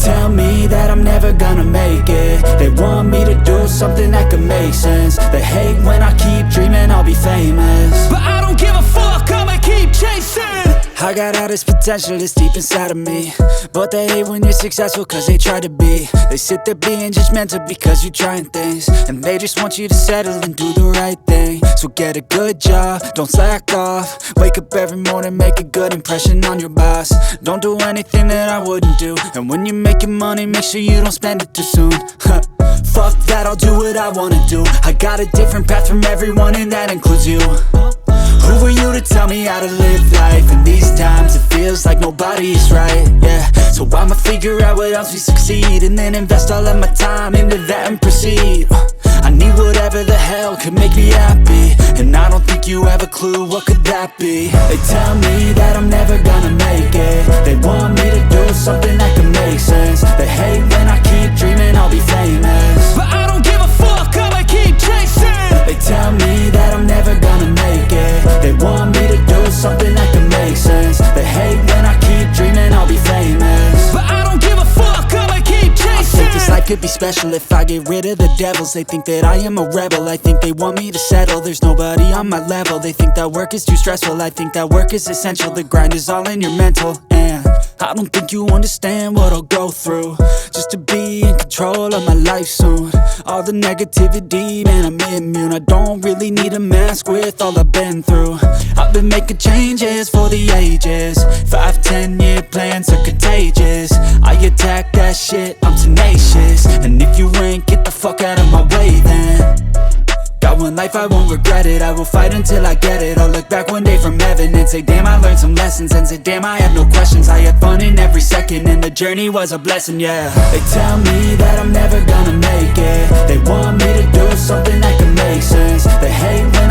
tell me that I'm never gonna make it. They want me to do something that could make sense. They hate when I keep dreaming I'll be famous, but I don't give a fuck, I'ma keep chasing. I got all this potential that's deep inside of me, but they hate when you're successful cause they try to be. They sit there being judgmental because you're trying things, and they just want you to settle and do the right thing. So get a good job, don't slack off. Wake up every morning, make a good impression on your boss. Don't do anything that I wouldn't do, and when you're making money, make sure you don't spend it too soon. Fuck that, I'll do what I wanna do. I got a different path from everyone, and that includes you. Who are you to tell me how to live life? In these times it feels like nobody is right, yeah. So I'ma figure out what else we succeed, and then invest all of my time into that and proceed. I need whatever the hell could make me happy, and I don't think you have a clue what could that be. They tell me that I'm never gonna make it. They want me to do something that could make sense. They hate when I keep dreaming I'll be famous, but I don't give a fuck, I'ma keep chasing. They tell me that I'm never gonna make it. They want me to do something that can make sense. They hate when I keep dreaming I'll be famous, but I don't give a fuck, I'ma keep chasing. I think this life could be special if I get rid of the devils. They think that I am a rebel, I think they want me to settle. There's nobody on my level. They think that work is too stressful, I think that work is essential. The grind is all in your mental, and I don't think you understand what I'll go through just to be in control of my life soon. All the negativity, man, I'm immune. I don't really need a mask with all I've been through. I've been making changes for the ages. 5-10 year plans are contagious. I attack that shit, I'm tenacious. And if you ain't, get the fuck out of my way then. Got one life, I won't regret it. I will fight until I get it. I'll look back one day from heaven and say, damn, I learned some lessons. And say, damn, I had no questions. I had fun in every second, and the journey was a blessing, yeah. They tell me that I'm never gonna make it. They want me to do something that can make sense. They hate when